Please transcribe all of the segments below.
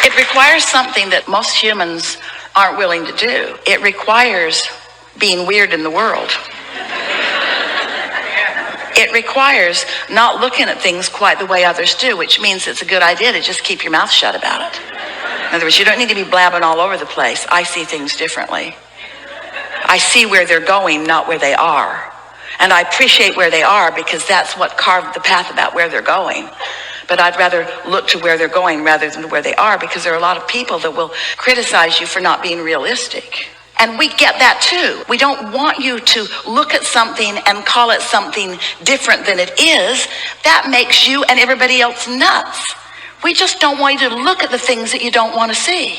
It requires something that most humans aren't willing to do. It requires being weird in the world. It requires not looking at things quite the way others do, which means it's a good idea to just keep your mouth shut about it. In other words, you don't need to be blabbing all over the place. I see things differently. I see where they're going, not where they are. And I appreciate where they are because that's what carved the path about where they're going. But I'd rather look to where they're going rather than where they are, because there are a lot of people that will criticize you for not being realistic. And we get that too. We don't want you to look at something and call it something different than it is. That makes you and everybody else nuts. We just don't want you to look at the things that you don't want to see.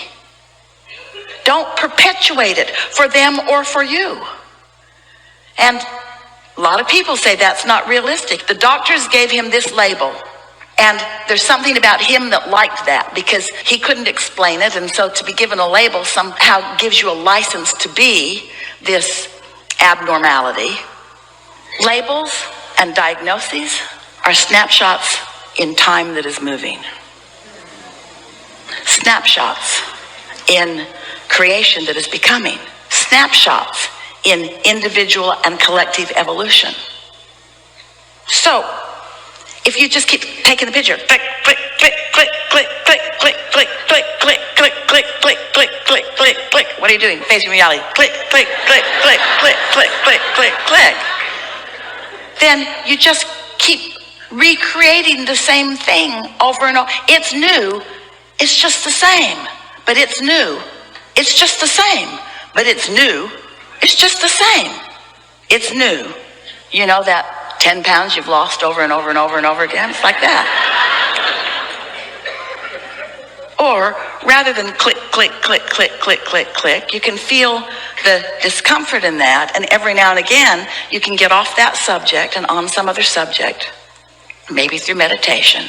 Don't perpetuate it for them or for you. And a lot of people say that's not realistic. The doctors gave him this label. And there's something about him that liked that because he couldn't explain it. And so to be given a label somehow gives you a license to be this abnormality. Labels and diagnoses are snapshots in time that is moving. Snapshots in creation that is becoming. Snapshots in individual and collective evolution. So, if you just keep taking the picture, click, click, click, click, click, click, click, click, click, click, click, click, click, click, click, click, click. What are you doing? Facing reality. Click, click, click, click, click, click, click, click, click. Then you just keep recreating the same thing over and over. It's new. It's just the same. But it's new. It's just the same. But it's new. It's just the same. It's new. You know that 10 pounds you've lost over and over and over and over again? It's like that. Or rather than click, click, click, click, click, click, click, you can feel the discomfort in that, and every now and again you can get off that subject and on some other subject, maybe through meditation,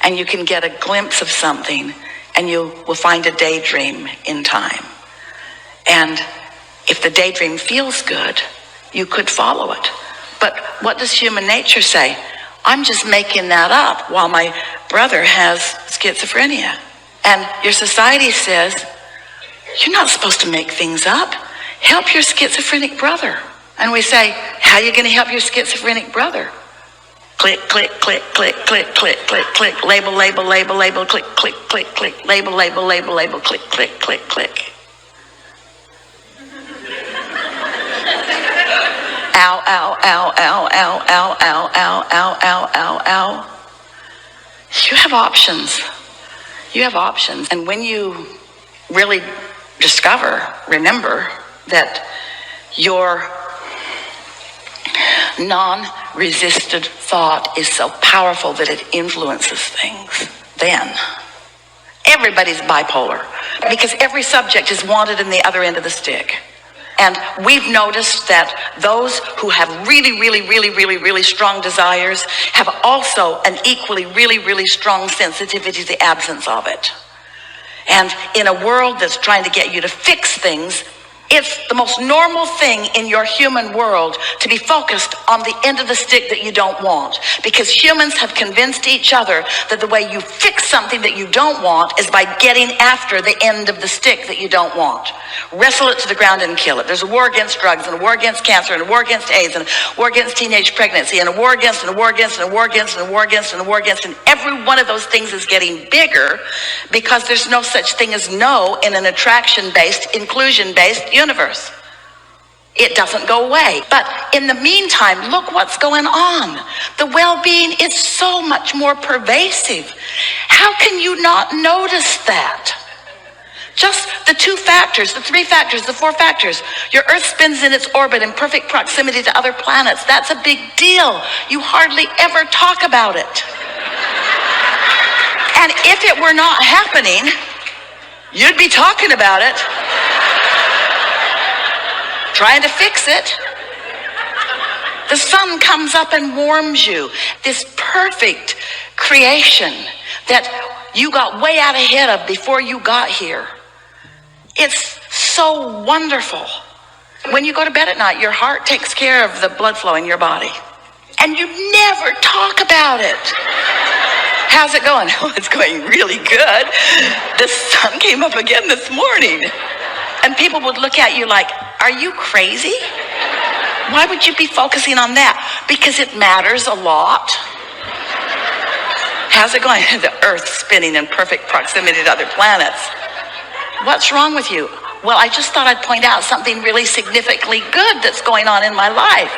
and you can get a glimpse of something, and you will find a daydream in time. And if the daydream feels good, you could follow it. But what does human nature say? I'm just making that up while my brother has schizophrenia. And your society says, you're not supposed to make things up. Help your schizophrenic brother. And we say, how are you going to help your schizophrenic brother? Click, click, click, click, click, click, click, click, label, label, label, label, click, click, click, click, label, label, label, label, click, click, click, click. Ow, ow, ow, ow, ow, ow, ow, ow, ow, ow, ow, ow. You have options. You have options. And when you really remember that your non-resisted thought is so powerful that it influences things, then everybody's bipolar, because every subject is wanted in the other end of the stick. And we've noticed that those who have really, really, really, really, really strong desires have also an equally really, really strong sensitivity to the absence of it. And in a world that's trying to get you to fix things, it's the most normal thing in your human world to be focused on the end of the stick that you don't want. Because humans have convinced each other that the way you fix something that you don't want is by getting after the end of the stick that you don't want. Wrestle it to the ground and kill it. There's a war against drugs, and a war against cancer, and a war against AIDS, and a war against teenage pregnancy, and a war against, and a war against, and a war against, and a war against, and a war against, and every one of those things is getting bigger because there's no such thing as no in an attraction-based, inclusion-based universe. It doesn't go away. But in the meantime, look what's going on. The well-being is so much more pervasive. How can you not notice that? Just the 2 factors, the 3 factors, the 4 factors. Your Earth spins in its orbit in perfect proximity to other planets. That's a big deal. You hardly ever talk about it. And if it were not happening, you'd be talking about it, trying to fix it. The sun comes up and warms you. This perfect creation that you got way out ahead of before you got here. It's so wonderful. When you go to bed at night, your heart takes care of the blood flow in your body. And you never talk about it. How's it going? Oh, it's going really good. The sun came up again this morning. And people would look at you like, are you crazy? Why would you be focusing on that? Because it matters a lot. How's it going? The Earth spinning in perfect proximity to other planets. What's wrong with you? Well, I just thought I'd point out something really significantly good that's going on in my life.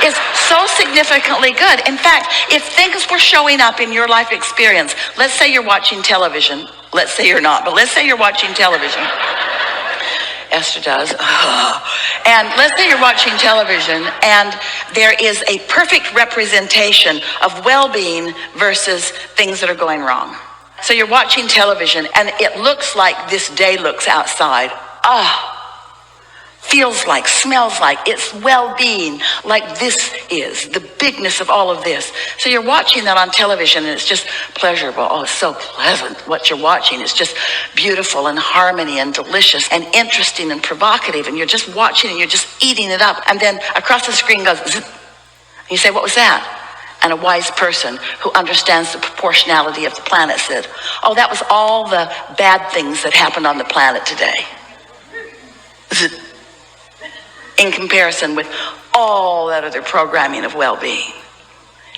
It's so significantly good. In fact, if things were showing up in your life experience, let's say you're watching television. Let's say you're not, but let's say you're watching television. Esther does. And let's say you're watching television and there is a perfect representation of well-being versus things that are going wrong. So you're watching television and it looks like this day looks outside. Feels like, smells like, it's well-being, like this is, the bigness of all of this. So you're watching that on television and it's just pleasurable. Oh, it's so pleasant what you're watching. It's just beautiful and harmony and delicious and interesting and provocative. And you're just watching and you're just eating it up. And then across the screen goes, zip. And you say, what was that? And a wise person who understands the proportionality of the planet said, oh, that was all the bad things that happened on the planet today. Zip. In comparison with all that other programming of well-being.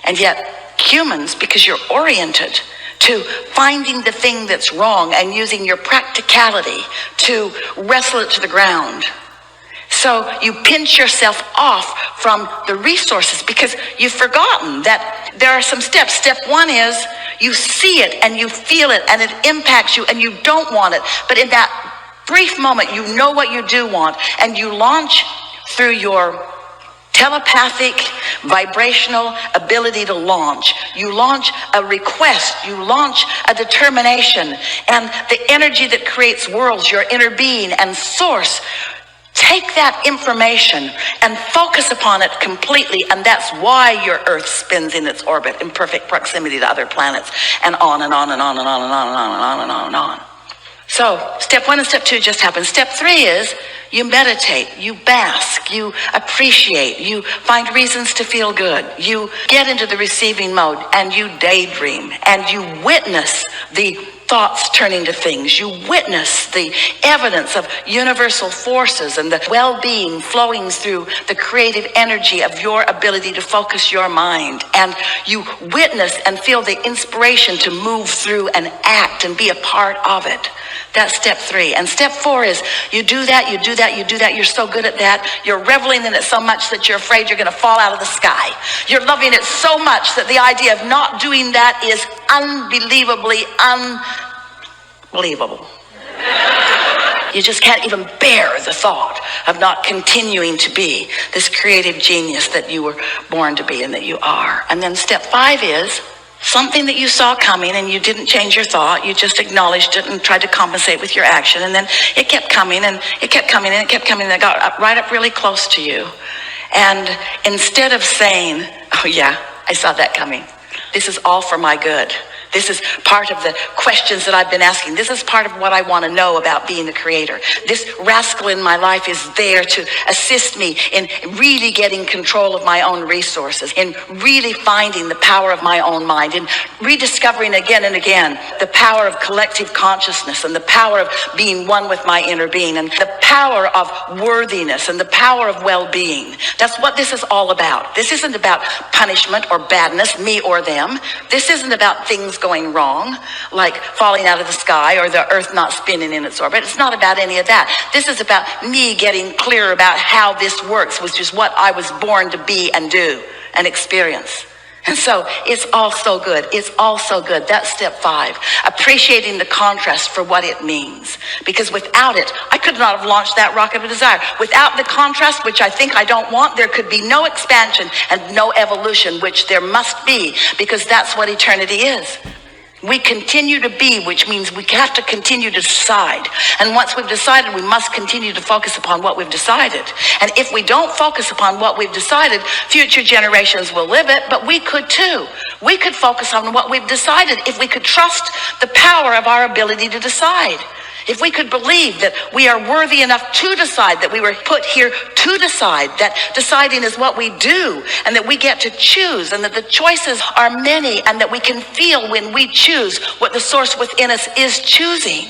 And yet humans, because you're oriented to finding the thing that's wrong and using your practicality to wrestle it to the ground. So you pinch yourself off from the resources because you've forgotten that there are some steps. Step one is you see it and you feel it and it impacts you and you don't want it. But in that brief moment, you know what you do want and you launch through your telepathic, vibrational ability to launch. You launch a request, you launch a determination, and the energy that creates worlds, your inner being and source, take that information and focus upon it completely, and that's why your Earth spins in its orbit in perfect proximity to other planets, and on and on and on and on and on and on and on and on and on. So step one and step two just happen. Step three is you meditate, you bask, you appreciate, you find reasons to feel good. You get into the receiving mode and you daydream and you witness the thoughts turning to things. You witness the evidence of universal forces and the well-being flowing through the creative energy of your ability to focus your mind. And you witness and feel the inspiration to move through and act and be a part of it. That's step three. And step four is you do that, you do that, you do that. You're so good at that. You're reveling in it so much that you're afraid you're going to fall out of the sky. You're loving it so much that the idea of not doing that is unbelievably unbelievable. You just can't even bear the thought of not continuing to be this creative genius that you were born to be and that you are. And then step five is something that you saw coming and you didn't change your thought. You just acknowledged it and tried to compensate with your action. And then it kept coming and it kept coming and it kept coming and it got right up really close to you. And instead of saying, oh yeah, I saw that coming. This is all for my good. This is part of the questions that I've been asking. This is part of what I want to know about being the creator. This rascal in my life is there to assist me in really getting control of my own resources, in really finding the power of my own mind, in rediscovering again and again the power of collective consciousness and the power of being one with my inner being and the power of worthiness and the power of well-being. That's what this is all about. This isn't about punishment or badness, me or them. This isn't about things going wrong, like falling out of the sky or the Earth not spinning in its orbit. It's not about any of that. This is about me getting clear about how this works, which is what I was born to be and do and experience. And so it's all so good. It's all so good. That's step five. Appreciating the contrast for what it means. Because without it, I could not have launched that rocket of desire. Without the contrast, which I think I don't want, there could be no expansion and no evolution, which there must be, because that's what eternity is. We continue to be, which means we have to continue to decide. And once we've decided, we must continue to focus upon what we've decided. And if we don't focus upon what we've decided, future generations will live it, but we could too. We could focus on what we've decided if we could trust the power of our ability to decide. if we could believe that we are worthy enough to decide, that we were put here to decide, that deciding is what we do, and that we get to choose, and that the choices are many, and that we can feel when we choose what the source within us is choosing.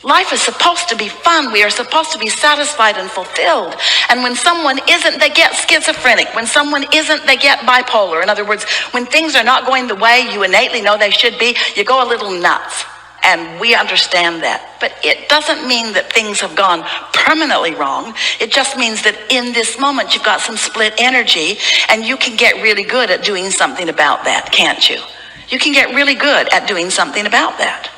Life is supposed to be fun. We are supposed to be satisfied and fulfilled. And when someone isn't, they get schizophrenic. When someone isn't, they get bipolar. In other words, when things are not going the way you innately know they should be, you go a little nuts. And we understand that. But it doesn't mean that things have gone permanently wrong. It just means that in this moment, you've got some split energy, and you can get really good at doing something about that, can't you? You can get really good at doing something about that.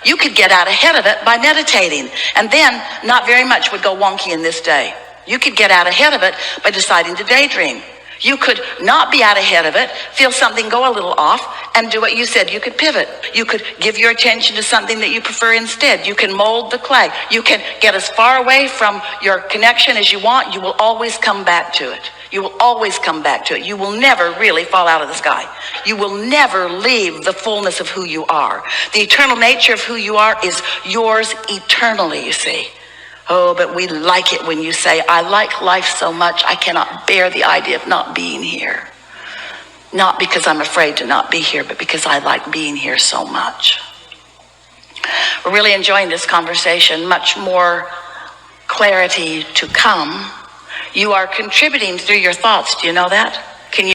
You could get out ahead of it by meditating, and then not very much would go wonky in this day. You could get out ahead of it by deciding to daydream. You could not be out ahead of it, feel something go a little off, and do what you said. You could pivot. You could give your attention to something that you prefer instead. You can mold the clay. You can get as far away from your connection as you want. You will always come back to it. You will always come back to it. You will never really fall out of the sky. You will never leave the fullness of who you are. The eternal nature of who you are is yours eternally, you see. Oh, but we like it when you say, I like life so much, I cannot bear the idea of not being here. Not because I'm afraid to not be here, but because I like being here so much. We're really enjoying this conversation. Much more clarity to come. You are contributing through your thoughts. Do you know that?